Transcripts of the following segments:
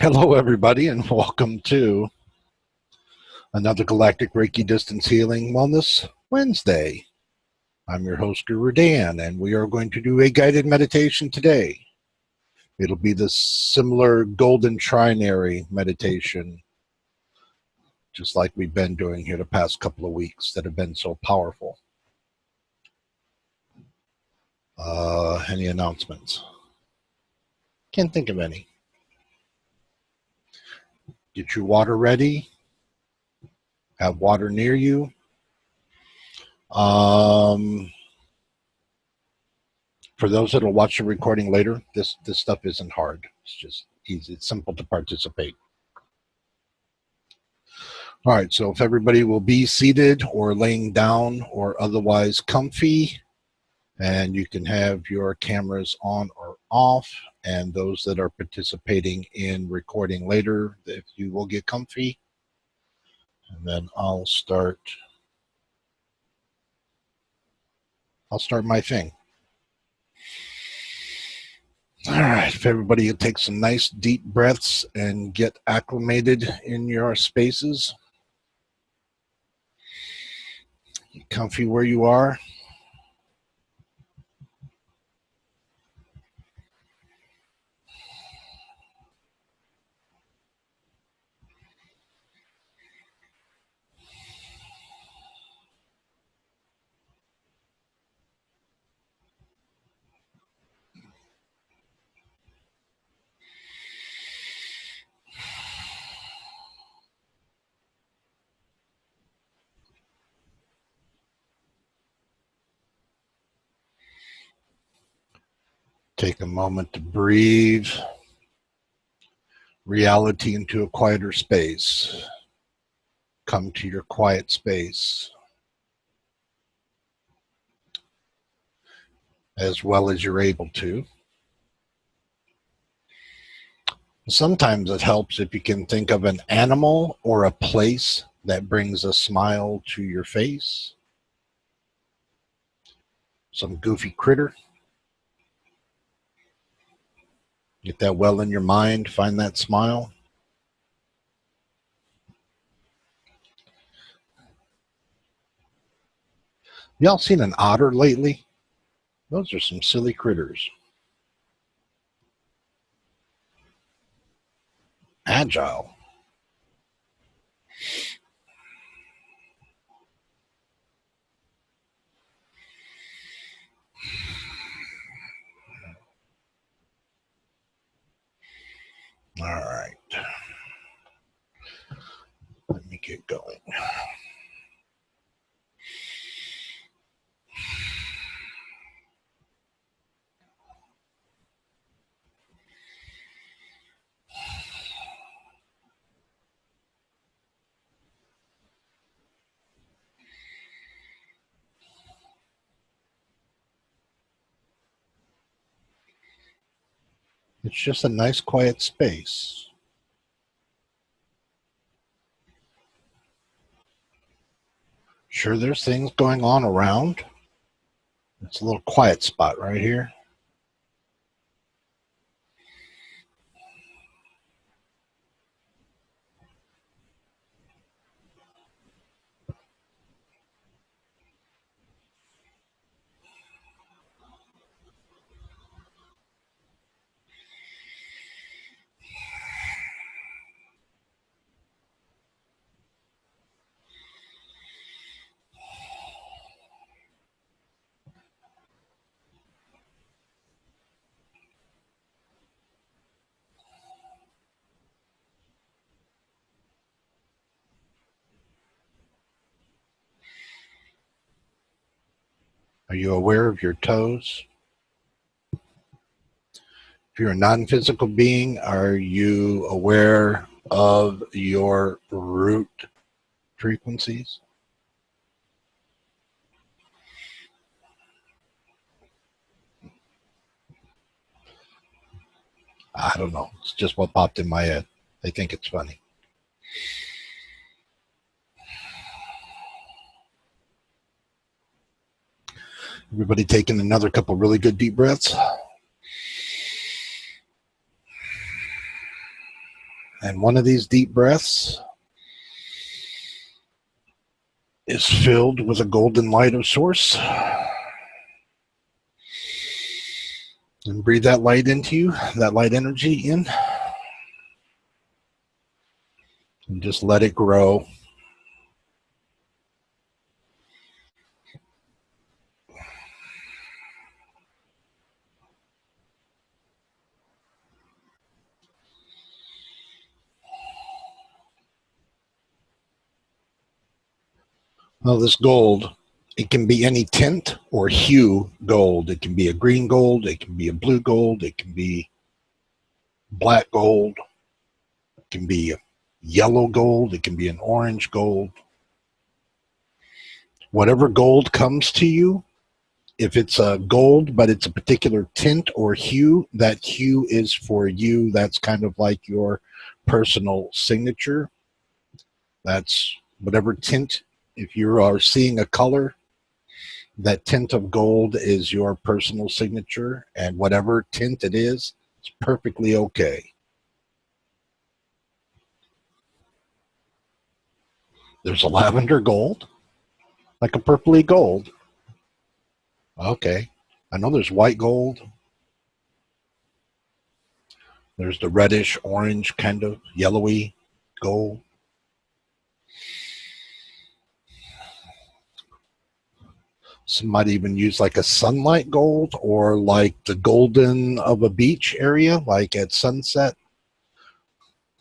Hello, everybody, and welcome to another Galactic Reiki Distance Healing Wellness Wednesday. I'm your host, Guru Dan, and we are going to do a guided meditation today. It'll be the similar Golden Trinary meditation, just like we've been doing here the past couple of weeks that have been so powerful. Any announcements? Can't think of any. Get your water ready. Have water near you. For those that will watch the recording later, this stuff isn't hard. It's just easy. It's simple to participate. All right, so if everybody will be seated or laying down or otherwise comfy, and you can have your cameras on or off, and those that are participating in recording later, if you will get comfy, and then I'll start my thing. All right, if everybody will take some nice deep breaths and get acclimated in your spaces. Get comfy where you are. Take a moment to breathe reality into a quieter space. Come to your quiet space as well as you're able to. Sometimes it helps if you can think of an animal or a place that brings a smile to your face. Some goofy critter. Get that well in your mind. Find that smile. Y'all seen an otter lately? Those are some silly critters. Agile. All right. Let me get going. It's just a nice quiet space. Sure, there's things going on around. It's a little quiet spot right here. Are you aware of your toes? If you're a non-physical being, are you aware of your root frequencies? I don't know. It's just what popped in my head. I think it's funny. Everybody taking another couple really good deep breaths. And one of these deep breaths is filled with a golden light of source. And breathe that light into you, that light energy in. And just let it grow. Well, this gold, it can be any tint or hue gold. It can be a green gold, it can be a blue gold, it can be black gold, it can be a yellow gold, it can be an orange gold. Whatever gold comes to you, if it's a gold, but it's a particular tint or hue, that hue is for you. That's kind of like your personal signature. That's whatever tint. If you are seeing a color, that tint of gold is your personal signature, and whatever tint it is, it's perfectly okay. There's a lavender gold, like a purpley gold. Okay. I know there's white gold. There's the reddish, orange, kind of yellowy gold. Some might even use like a sunlight gold or like the golden of a beach area, like at sunset.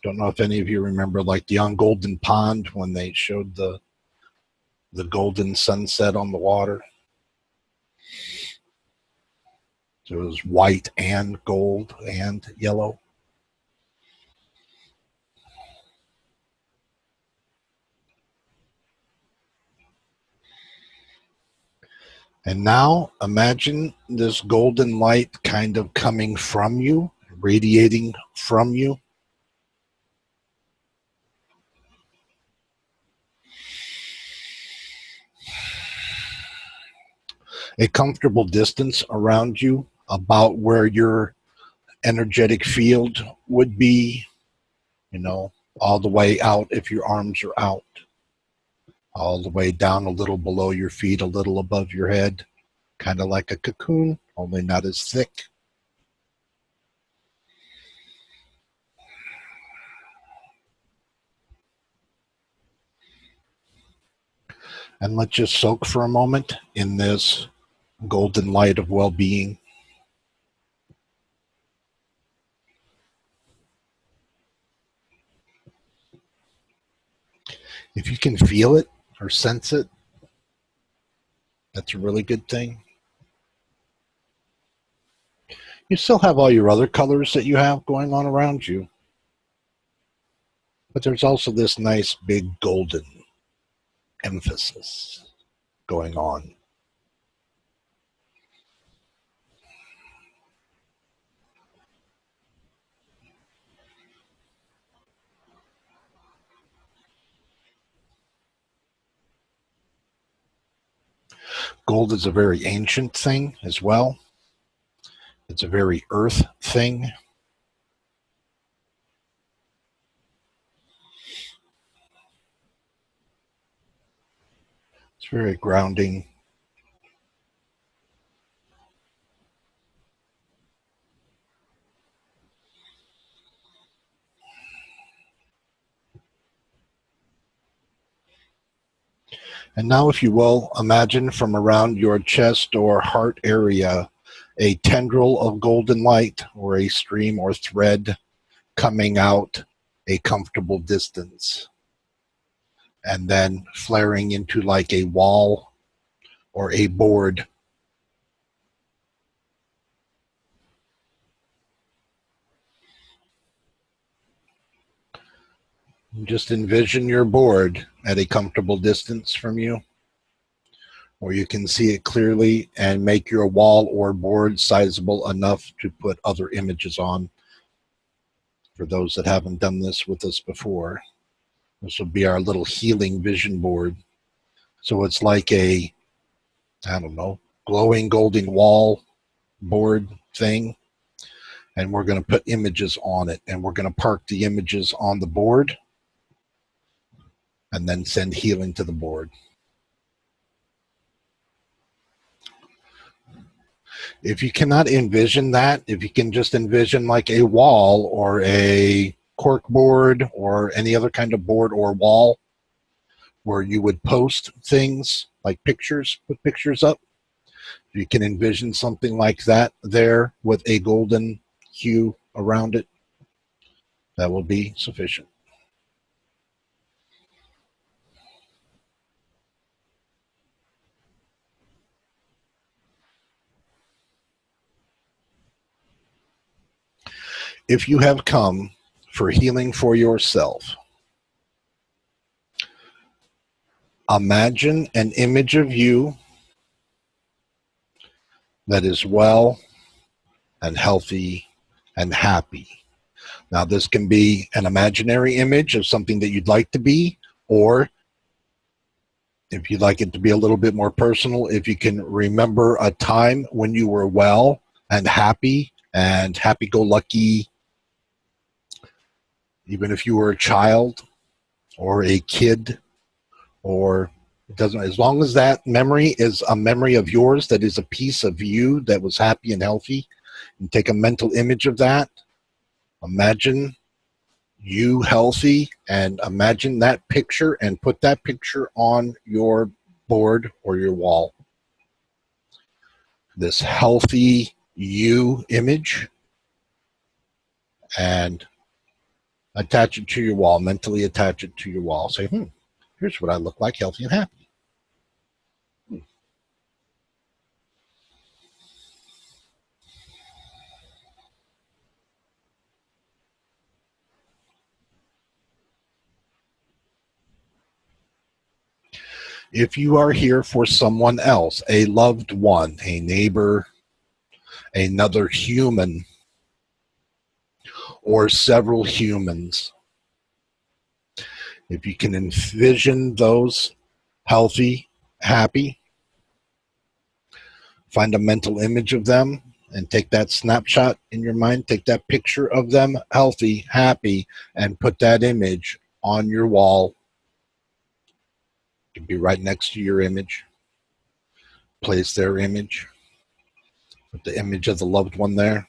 Don't know if any of you remember like the on Golden Pond when they showed the golden sunset on the water. So it was white and gold and yellow. And now imagine this golden light kind of coming from you, radiating from you. A comfortable distance around you, about where your energetic field would be, all the way out if your arms are out, all the way down a little below your feet, a little above your head, kind of like a cocoon, only not as thick. And let's just soak for a moment in this golden light of well-being. If you can feel it or sense it, that's a really good thing. You still have all your other colors that you have going on around you, but there's also this nice big golden emphasis going on. Gold is a very ancient thing as well. It's a very earth thing. It's very grounding. And now, if you will, imagine from around your chest or heart area a tendril of golden light or a stream or thread coming out a comfortable distance and then flaring into like a wall or a board. Just envision your board at a comfortable distance from you, where you can see it clearly, and make your wall or board sizable enough to put other images on. For those that haven't done this with us before, this will be our little healing vision board. So it's like a, glowing golden wall board thing. and we're going to put images on it, and we're going to park the images on the board and then send healing to the board. If you cannot envision that, if you can just envision like a wall or a cork board or any other kind of board or wall where you would post things like pictures, put pictures up, you can envision something like that there with a golden hue around it, that will be sufficient. If you have come for healing for yourself, imagine an image of you that is well and healthy and happy. Now, this can be an imaginary image of something that you'd like to be, or if you'd like it to be a little bit more personal, if you can remember a time when you were well and happy-go-lucky, even if you were a child or a kid, or it doesn't, as long as that memory is a memory of yours, that is a piece of you that was happy and healthy, and take a mental image of that. Imagine you healthy and imagine that picture and put that picture on your board or your wall. This healthy you image, and attach it to your wall, mentally attach it to your wall. Say, here's what I look like, healthy and happy. If you are here for someone else, a loved one, a neighbor, another human, or several humans, if you can envision those healthy, happy, find a mental image of them and take that snapshot in your mind, take that picture of them healthy, happy, and put that image on your wall. It can be right next to your image. Place their image. Put the image of the loved one there.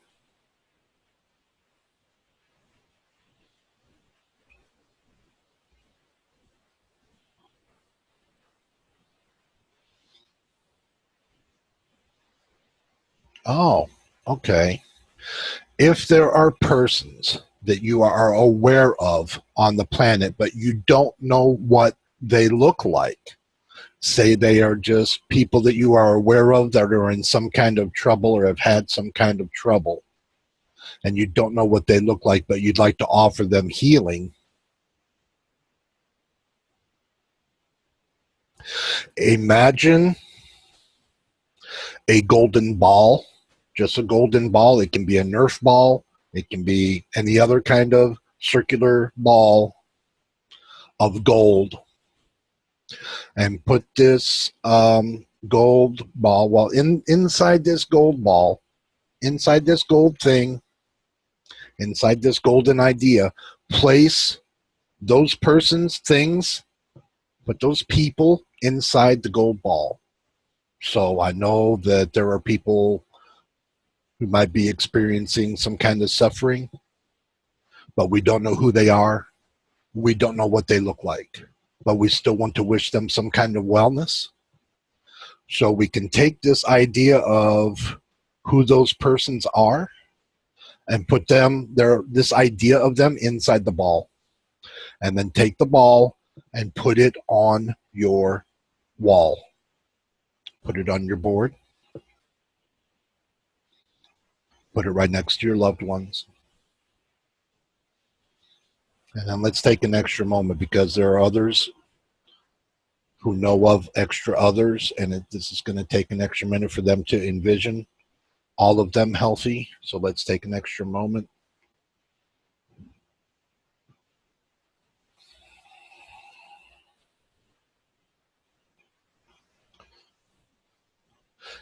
Oh, okay. If there are persons that you are aware of on the planet, but you don't know what they look like, say they are just people that you are aware of that are in some kind of trouble or have had some kind of trouble, and you don't know what they look like, but you'd like to offer them healing, imagine a golden ball, just a golden ball. It can be a Nerf ball. It can be any other kind of circular ball of gold. And put this gold ball, well, inside this gold ball, inside this gold thing, inside this golden idea, place those persons, things, put those people inside the gold ball. So I know that there are people who might be experiencing some kind of suffering, but we don't know who they are. We don't know what they look like, but we still want to wish them some kind of wellness. So we can take this idea of who those persons are and put them there, this idea of them inside the ball, and then take the ball and put it on your wall. Put it on your board. Put it right next to your loved ones. And then let's take an extra moment, because there are others who know of extra others, and this is going to take an extra minute for them to envision all of them healthy. So let's take an extra moment.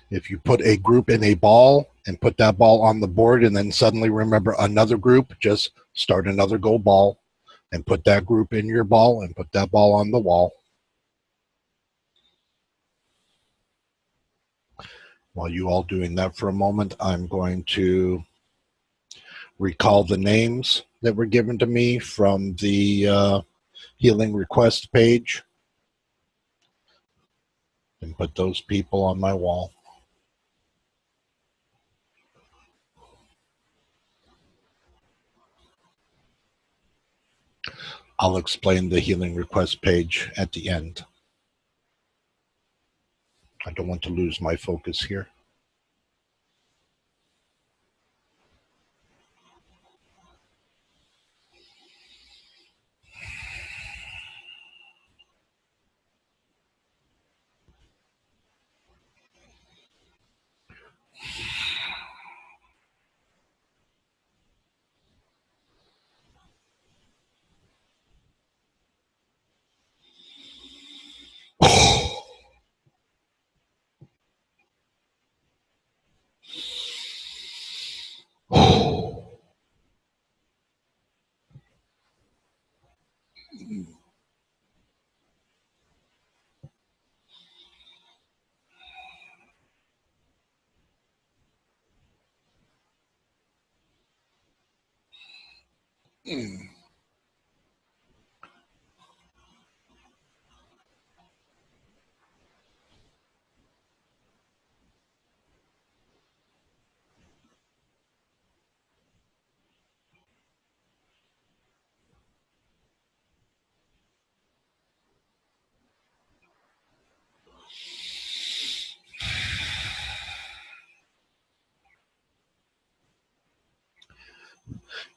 If you put a group in a ball, and put that ball on the board, and then suddenly remember another group, just start another gold ball and put that group in your ball and put that ball on the wall. While you all doing that for a moment, I'm going to recall the names that were given to me from the healing request page and put those people on my wall. I'll explain the healing request page at the end. I don't want to lose my focus here.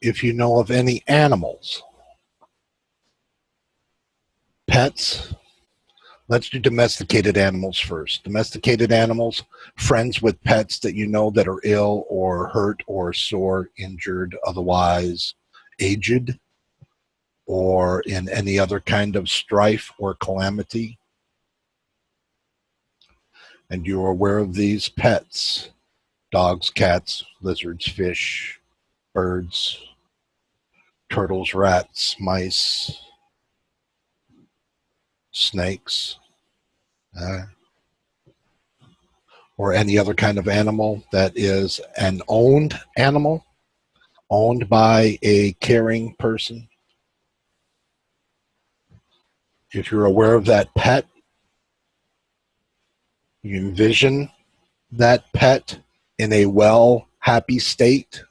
If you know of any animals, pets, let's do domesticated animals first. Domesticated animals, friends with pets that you know that are ill or hurt or sore, injured, otherwise aged, or in any other kind of strife or calamity. And you are aware of these pets: dogs, cats, lizards, fish, birds, turtles, rats, mice, snakes, uh, or any other kind of animal that is an owned animal, owned by a caring person. If you're aware of that pet, you envision that pet in a well, happy state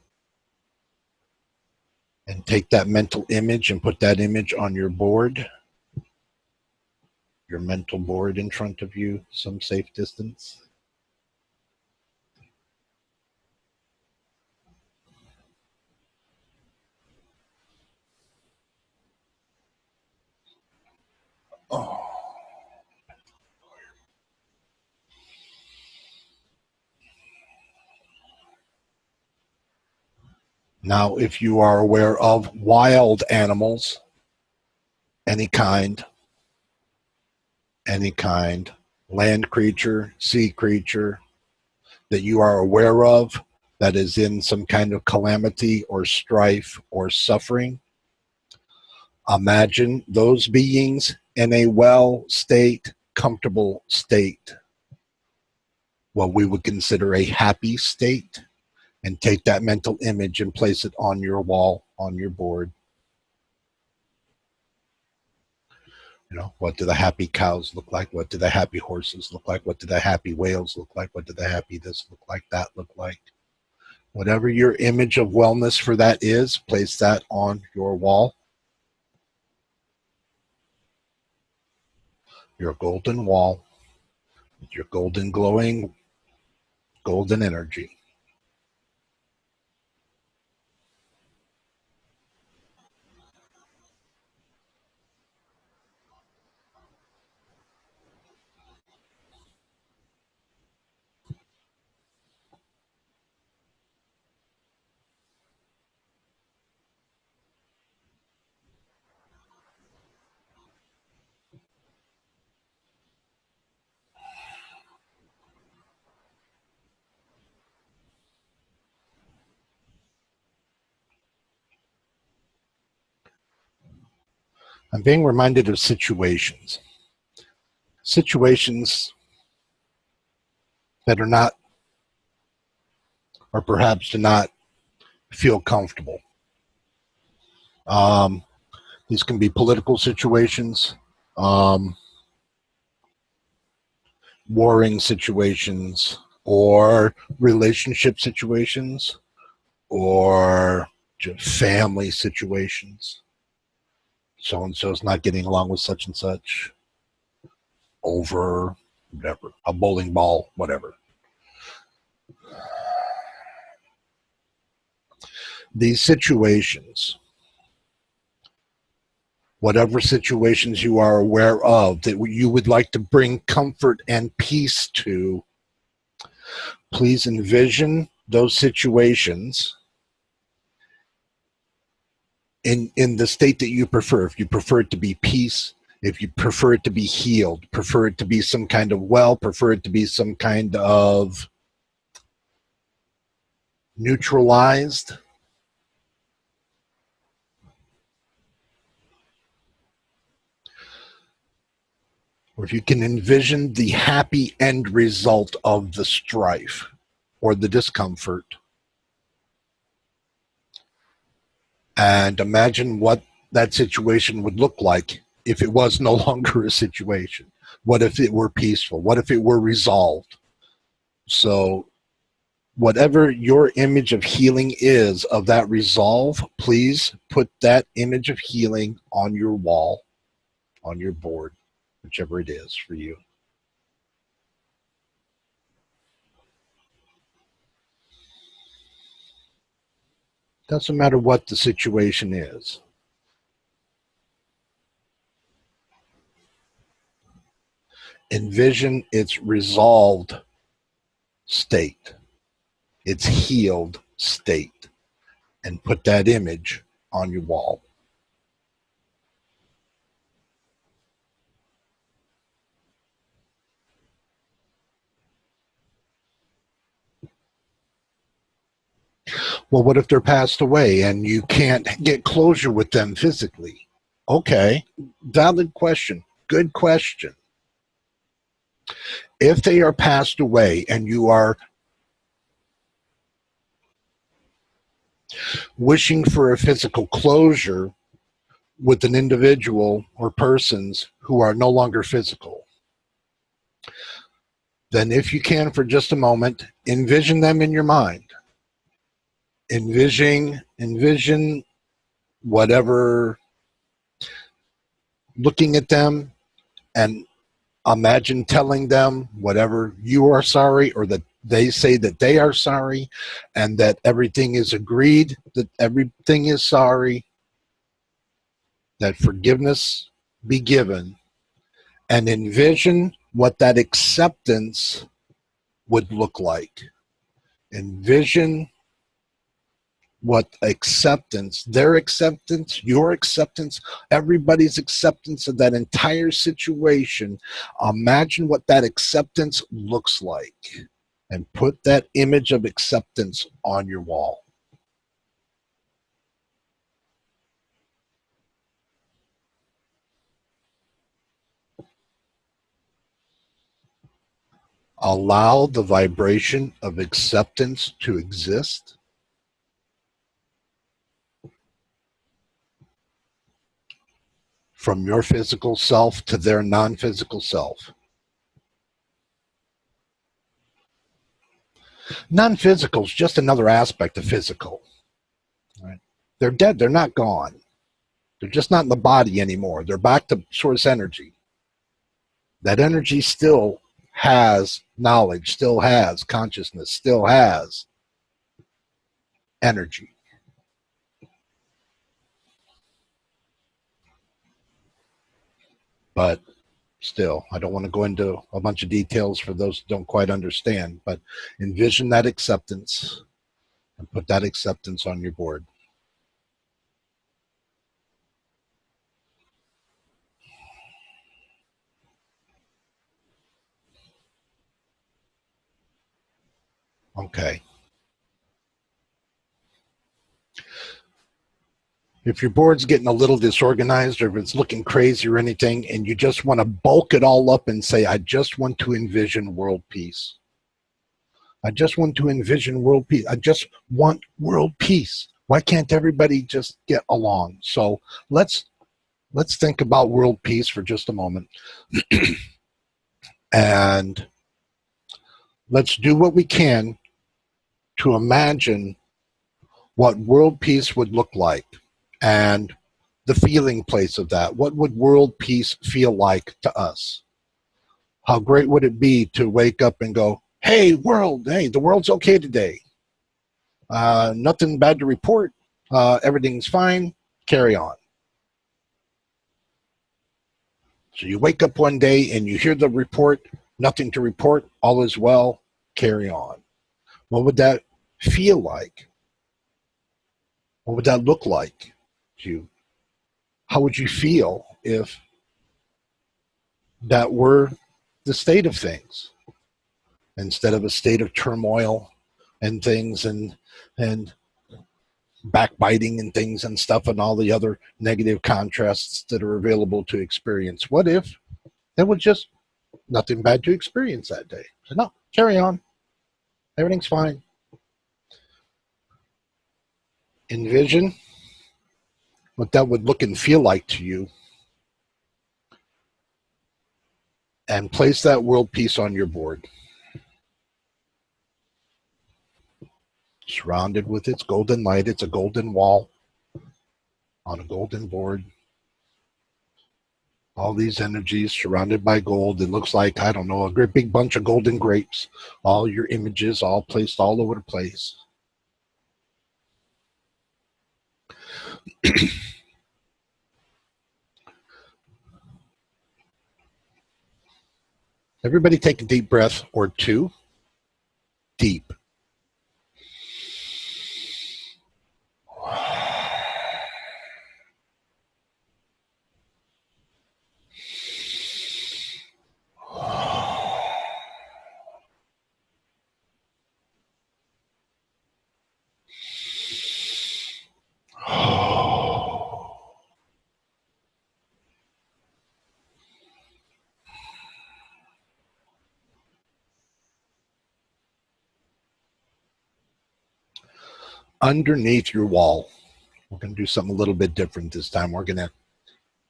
and take that mental image and put that image on your board, your mental board in front of you, some safe distance. Oh. Now, if you are aware of wild animals, any kind, land creature, sea creature that you are aware of that is in some kind of calamity or strife or suffering, imagine those beings in a well state, comfortable state, what we would consider a happy state, and take that mental image and place it on your wall, on your board. You know, what do the happy cows look like? What do the happy horses look like? What do the happy whales look like? What do the happy this look like, that look like? Whatever your image of wellness for that is, place that on your wall. Your golden wall, with your golden glowing, golden energy. I'm being reminded of situations that are not, or perhaps do not feel comfortable. These can be political situations, warring situations, or relationship situations, or just family situations. So and so's not getting along with such and such over whatever, a bowling ball, whatever. These situations, whatever situations you are aware of that you would like to bring comfort and peace to, please envision those situations in the state that you prefer. If you prefer it to be peace, if you prefer it to be healed, prefer it to be some kind of prefer it to be some kind of neutralized, or if you can envision the happy end result of the strife or the discomfort, and imagine what that situation would look like if it was no longer a situation. What if it were peaceful? What if it were resolved? So whatever your image of healing is of that resolve, please put that image of healing on your wall, on your board, whichever it is for you. Doesn't matter what the situation is. Envision its resolved state, its healed state, and put that image on your wall. Well, what if they're passed away and you can't get closure with them physically? Okay, valid question. Good question. If they are passed away and you are wishing for a physical closure with an individual or persons who are no longer physical, then if you can for just a moment, envision them in your mind. Envision whatever, looking at them, and imagine telling them whatever you are sorry, or that they say that they are sorry, and that everything is agreed, that everything is sorry, that forgiveness be given, and envision what that acceptance would look like. Envision what acceptance, their acceptance, your acceptance, everybody's acceptance of that entire situation. Imagine what that acceptance looks like and put that image of acceptance on your wall. Allow the vibration of acceptance to exist. From your physical self to their non-physical self. Non-physical is just another aspect of physical. Right? They're dead. They're not gone. They're just not in the body anymore. They're back to source energy. That energy still has knowledge, still has consciousness, still has energy. But still, I don't want to go into a bunch of details for those who don't quite understand, but envision that acceptance and put that acceptance on your board. Okay. If your board's getting a little disorganized, or if it's looking crazy or anything, and you just want to bulk it all up and say, I just want to envision world peace. I just want to envision world peace. I just want world peace. Why can't everybody just get along? So let's think about world peace for just a moment. And let's do what we can to imagine what world peace would look like and the feeling place of that. What would world peace feel like to us? How great would it be to wake up and go, hey, world, hey, the world's okay today. Nothing bad to report. Everything's fine. Carry on. So you wake up one day and you hear the report, nothing to report, all is well, carry on. What would that feel like? What would that look like to you? How would you feel if that were the state of things, instead of a state of turmoil and things and backbiting and things and stuff and all the other negative contrasts that are available to experience? What if there was just nothing bad to experience that day? So no, carry on. Everything's fine. Envision what that would look and feel like to you, and place that world peace on your board, surrounded with its golden light. It's a golden wall on a golden board. All these energies surrounded by gold. It looks like, I don't know, a great big bunch of golden grapes. All your images all placed all over the place. Everybody take a deep breath or two. Deep. Underneath your wall, we're going to do something a little bit different this time. We're going to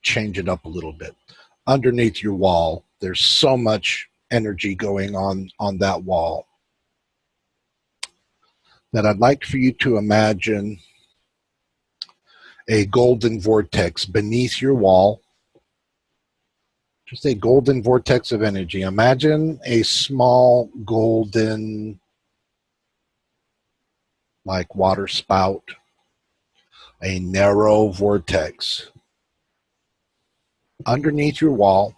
change it up a little bit. Underneath your wall, there's so much energy going on that wall that I'd like for you to imagine a golden vortex beneath your wall. Just a golden vortex of energy. Imagine a small golden, like water spout, a narrow vortex underneath your wall,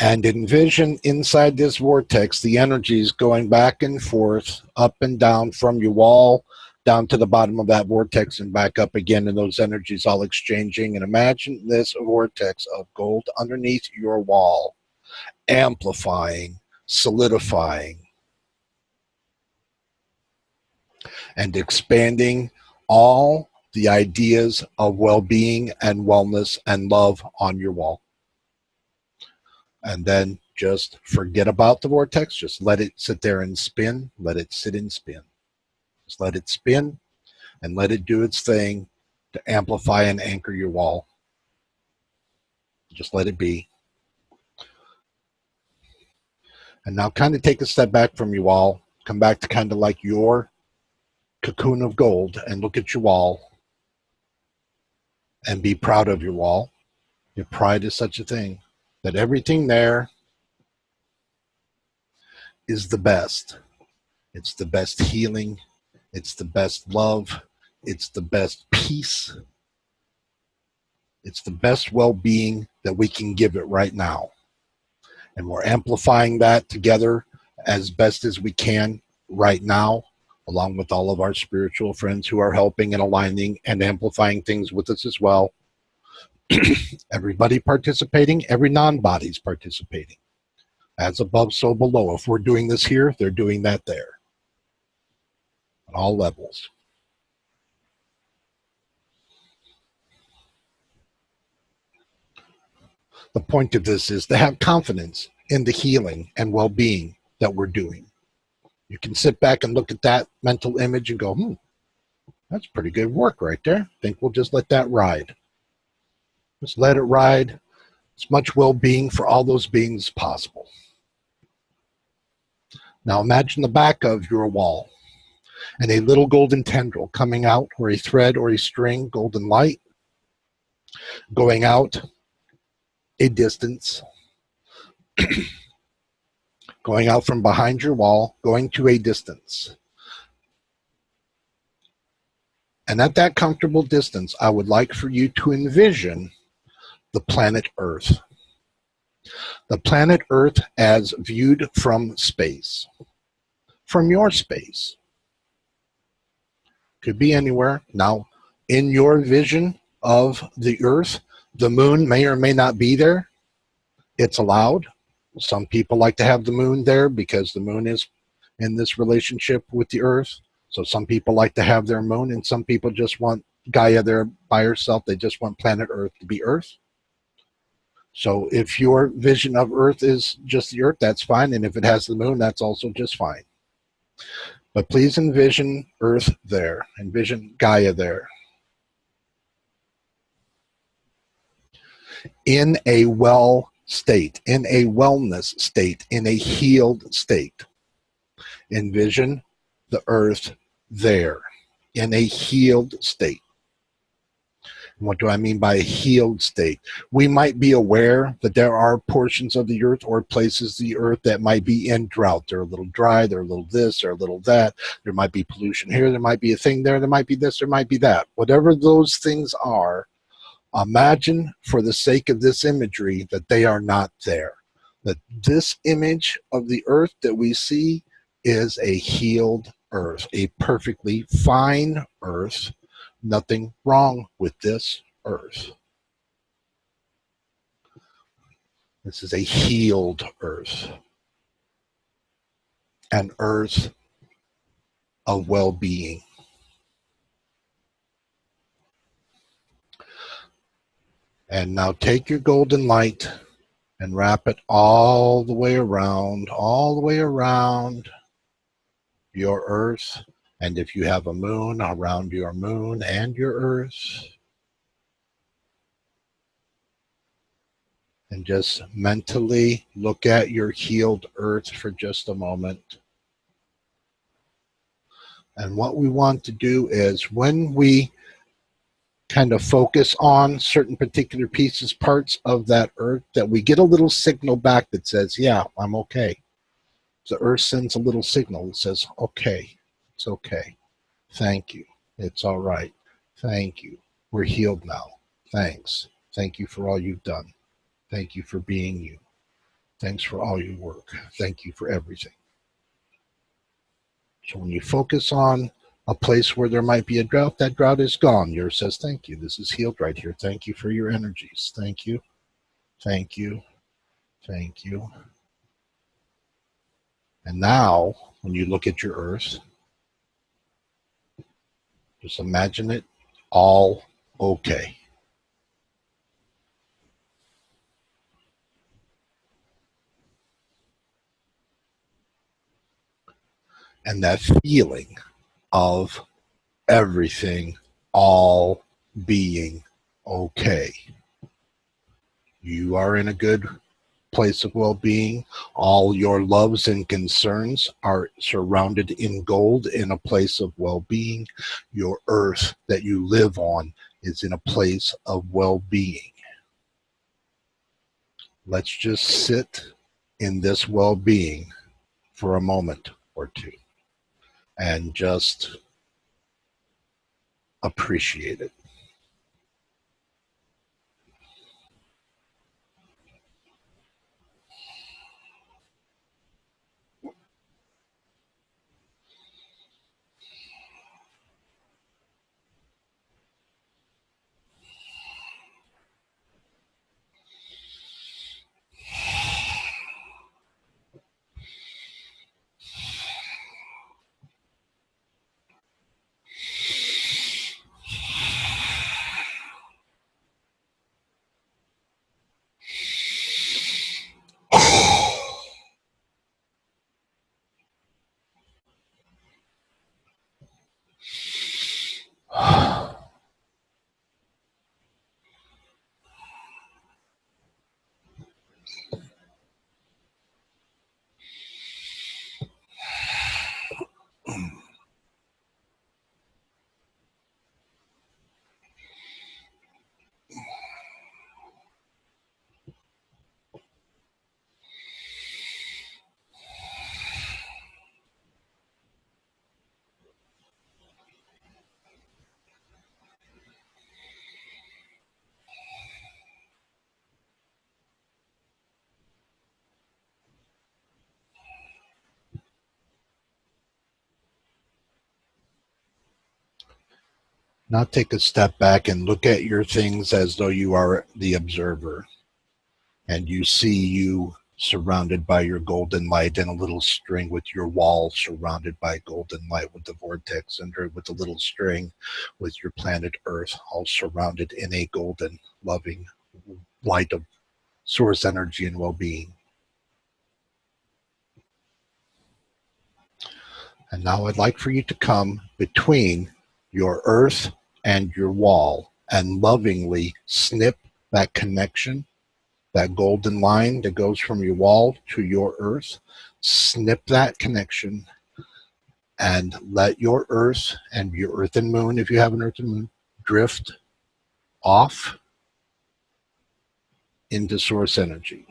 and envision inside this vortex the energies going back and forth, up and down from your wall down to the bottom of that vortex and back up again, and those energies all exchanging. And imagine this vortex of gold underneath your wall, amplifying, solidifying, and expanding all the ideas of well-being and wellness and love on your wall. And then just forget about the vortex. Just let it sit there and spin. Let it sit and spin. Just let it spin and let it do its thing to amplify and anchor your wall. Just let it be. And now kind of take a step back from your wall. Come back to kind of like your cocoon of gold and look at your wall and be proud of your wall. Your pride is such a thing, that everything there is the best. It's the best healing. It's the best love. It's the best peace. It's the best well-being that we can give it right now. And we're amplifying that together as best as we can right now, along with all of our spiritual friends who are helping and aligning and amplifying things with us as well. Everybody participating, every non-body's participating. As above, so below. If we're doing this here, they're doing that there. On all levels. The point of this is to have confidence in the healing and well-being that we're doing. You can sit back and look at that mental image and go, that's pretty good work right there. I think we'll just let that ride. Just let it ride. As much well-being for all those beings as possible. Now imagine the back of your wall and a little golden tendril coming out, or a thread or a string, golden light, going out a distance, going out from behind your wall, going to a distance. And at that comfortable distance, I would like for you to envision the planet Earth. The planet Earth as viewed from space, from your space. Could be anywhere. Now, in your vision of the Earth, the moon may or may not be there. It's allowed. Some people like to have the moon there because the moon is in this relationship with the Earth. So some people like to have their moon, and some people just want Gaia there by herself. They just want planet Earth to be Earth. So if your vision of Earth is just the Earth, that's fine. And if it has the moon, that's also just fine. But please envision Earth there. Envision Gaia there. In a well state, in a wellness state, in a healed state. Envision the Earth there, in a healed state. And what do I mean by a healed state? We might be aware that there are portions of the Earth or places of the Earth that might be in drought. They're a little dry, they're a little this, they're a little that. There might be pollution here, there might be a thing there might be this, there might be that. Whatever those things are, imagine for the sake of this imagery that they are not there. That this image of the Earth that we see is a healed Earth, a perfectly fine Earth. Nothing wrong with this Earth. This is a healed Earth. An Earth of well-being. And now take your golden light and wrap it all the way around your Earth. And if you have a moon, around your moon and your Earth. And just mentally look at your healed Earth for just a moment. And what we want to do is when we kind of focus on certain particular pieces, parts of that Earth, that we get a little signal back that says, yeah, I'm okay. The Earth sends a little signal that says, okay, it's okay. Thank you. It's all right. Thank you. We're healed now. Thanks. Thank you for all you've done. Thank you for being you. Thanks for all your work. Thank you for everything. So when you focus on a place where there might be a drought, that drought is gone. Yours says, thank you. This is healed right here. Thank you for your energies. Thank you. Thank you. Thank you. And now, when you look at your Earth, just imagine it all okay. And that feeling of everything all being okay. You are in a good place of well-being. All your loves and concerns are surrounded in gold in a place of well-being. Your Earth that you live on is in a place of well-being. Let's just sit in this well-being for a moment or two and just appreciate it. Now take a step back and look at your things as though you are the observer, and you see you surrounded by your golden light and a little string with your wall surrounded by golden light with the vortex under with a little string with your planet Earth all surrounded in a golden, loving light of source energy and well-being. And now I'd like for you to come between your Earth and your wall and lovingly snip that connection, that golden line that goes from your wall to your Earth. Snip that connection and let your Earth and your Earth and Moon, if you have an Earth and Moon, drift off into source energy.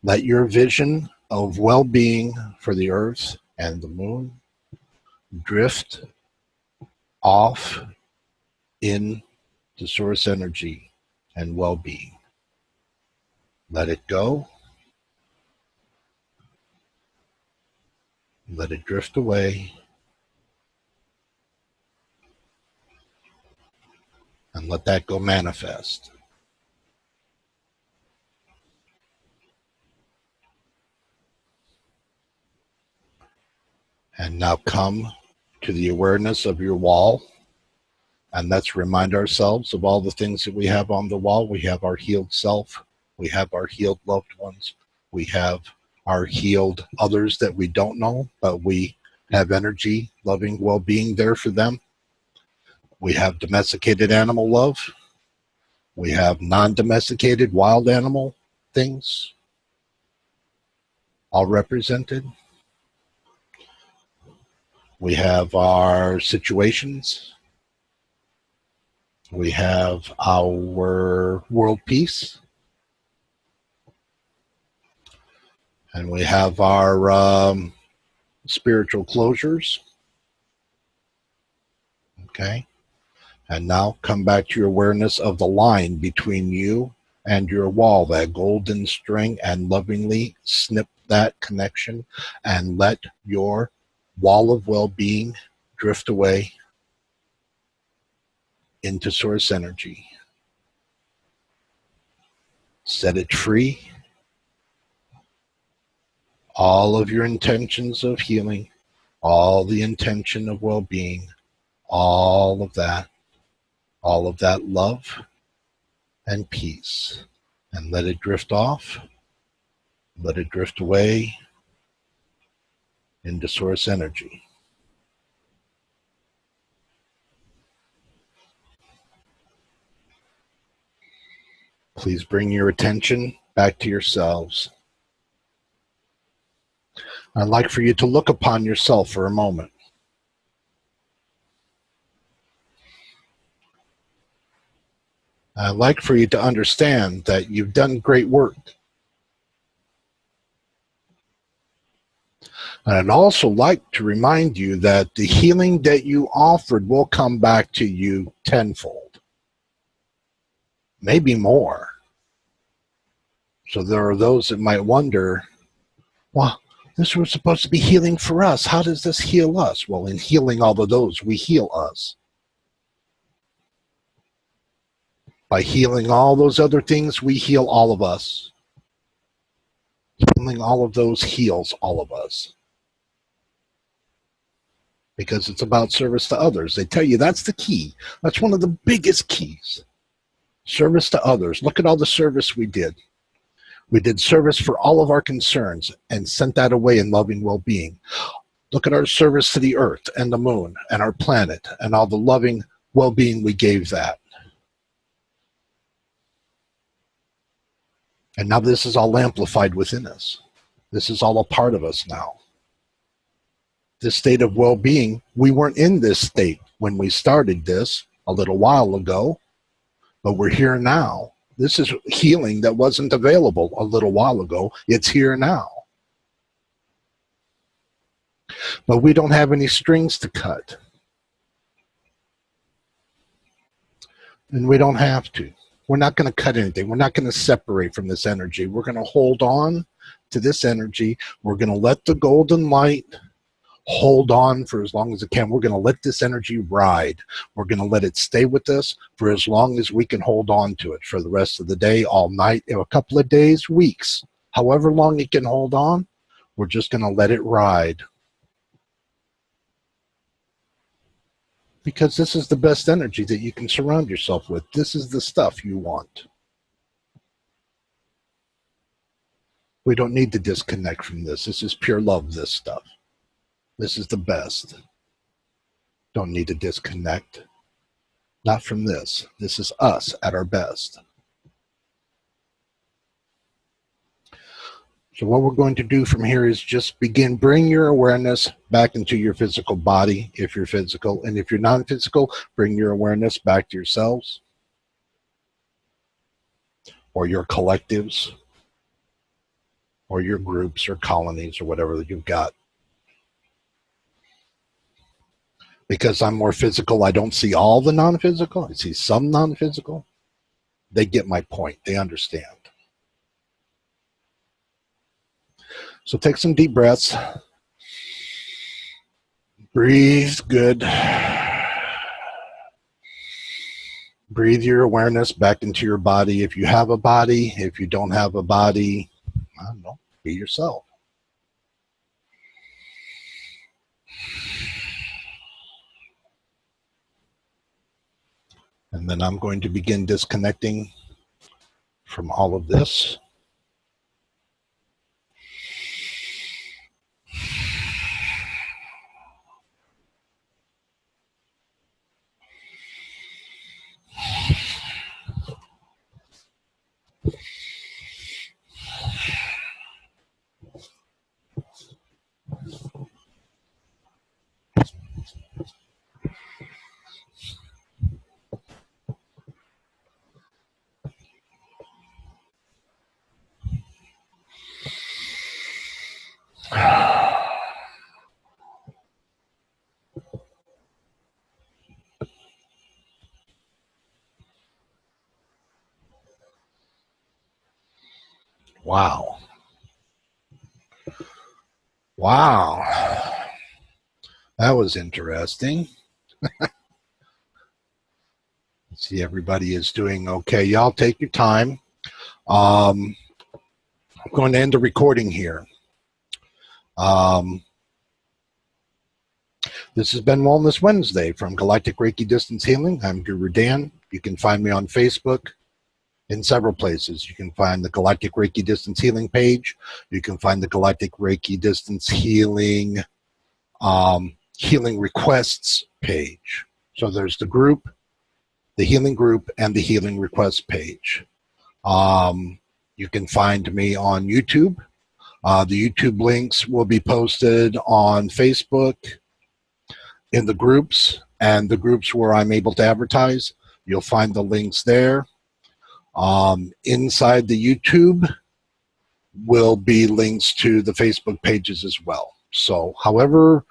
Let your vision of well-being for the Earth and the Moon drift off into source energy and well-being. Let it go. Let it drift away. And let that go manifest. And now come to the awareness of your wall. And let's remind ourselves of all the things that we have on the wall. We have our healed self. We have our healed loved ones. We have our healed others that we don't know, but we have energy, loving, well-being there for them. We have domesticated animal love. We have non-domesticated wild animal things, all represented. We have our situations. We have our world peace. And we have our spiritual closures. Okay. And now come back to your awareness of the line between you and your wall, that golden string, and lovingly snip that connection and let your wall of well-being drift away into source energy. Set it free. All of your intentions of healing, all the intention of well-being, all of that love and peace. And let it drift off. Let it drift away into source energy. Please bring your attention back to yourselves. I'd like for you to look upon yourself for a moment. I'd like for you to understand that you've done great work. And I'd also like to remind you that the healing that you offered will come back to you tenfold, maybe more. So there are those that might wonder, well, this was supposed to be healing for us. How does this heal us? Well, in healing all of those, we heal us. By healing all those other things, we heal all of us. Healing all of those heals all of us. Because it's about service to others. They tell you that's the key. That's one of the biggest keys. Service to others. Look at all the service we did. We did service for all of our concerns and sent that away in loving well-being. Look at our service to the earth and the moon and our planet and all the loving well-being we gave that. And now this is all amplified within us. This is all a part of us now. This state of well-being, we weren't in this state when we started this a little while ago, but we're here now. This is healing that wasn't available a little while ago. It's here now. But we don't have any strings to cut. And we don't have to. We're not going to cut anything. We're not going to separate from this energy. We're going to hold on to this energy. We're going to let the golden light hold on for as long as it can. We're going to let this energy ride. We're going to let it stay with us for as long as we can hold on to it, for the rest of the day, all night, a couple of days, weeks, however long it can hold on. We're just going to let it ride. Because this is the best energy that you can surround yourself with. This is the stuff you want. We don't need to disconnect from this. This is pure love, this stuff. This is the best. Don't need to disconnect. Not from this. This is us at our best. So what we're going to do from here is just bring your awareness back into your physical body, if you're physical. And if you're non-physical, bring your awareness back to yourselves or your collectives or your groups or colonies or whatever that you've got. Because I'm more physical, I don't see all the non-physical. I see some non-physical. They get my point. They understand. So take some deep breaths. Breathe good. Breathe your awareness back into your body. If you have a body, if you don't have a body, I don't know, be yourself. And then I'm going to begin disconnecting from all of this. Wow. Wow. That was interesting. See, everybody is doing okay. Y'all take your time. I'm going to end the recording here. This has been Wellness Wednesday from Galactic Reiki Distance Healing. I'm Guru Dan. You can find me on Facebook in several places. You can find the Galactic Reiki Distance Healing page. You can find the Galactic Reiki Distance Healing Healing Requests page. So there's the group, the healing group, and the healing request page. You can find me on YouTube. The YouTube links will be posted on Facebook in the groups, and the groups where I'm able to advertise. You'll find the links there. Inside the YouTube will be links to the Facebook pages as well. So however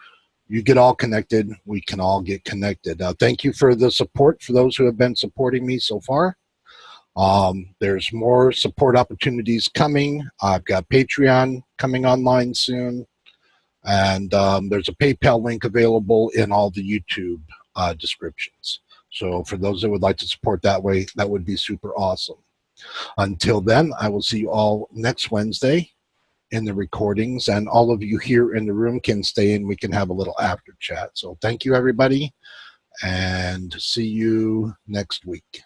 you get all connected, we can all get connected. Thank you for the support for those who have been supporting me so far. There's more support opportunities coming. I've got Patreon coming online soon. And there's a PayPal link available in all the YouTube descriptions. So for those that would like to support that way, that would be super awesome. Until then, I will see you all next Wednesday in the recordings. And all of you here in the room can stay and we can have a little after chat. So thank you, everybody. And see you next week.